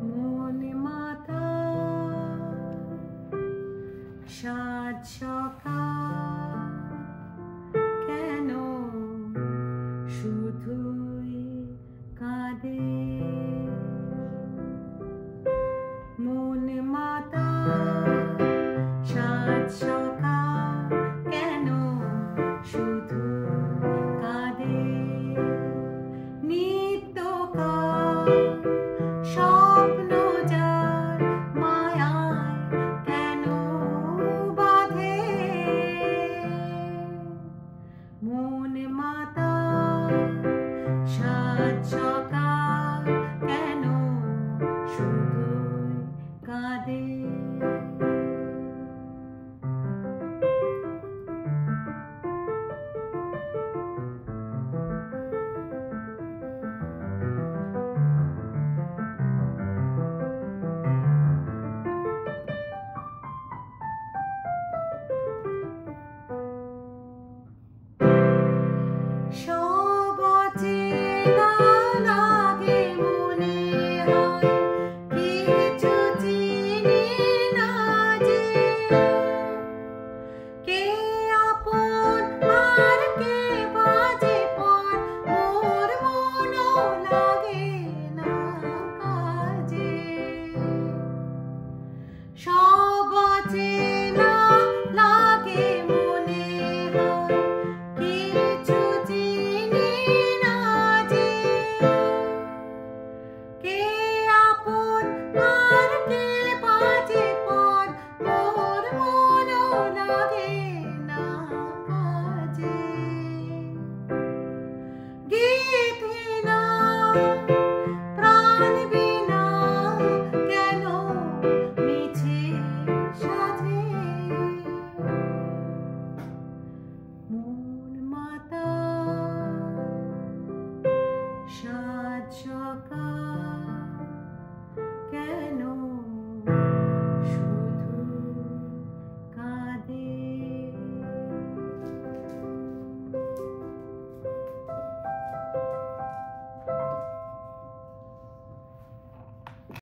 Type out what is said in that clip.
মন মাতা সাত সকাল কেন শুধুই কাঁদে মন মাতা সাত সকাল কেন শুধু কাঁদে নিত্যকাল স্বপ্ন যার মায়ায় কেন বাঁধে মন মাতা সাত সকাল কেন শুধুই কাঁদে সব অচেনা লাগে মনে হয় কিছু চিনি না যে কে আপন আর কে বাজে পর মোর মনও লাগে না কাজে সব অচেনা লাগে মনে হয় কিছু চিনি না যে কে আপন আর কে বাজে পর মোর মনও লাগে না কাজে গীত বিনা প্রাণ বিনা কেন মিছে সাজে মন মাতা সাত সকাল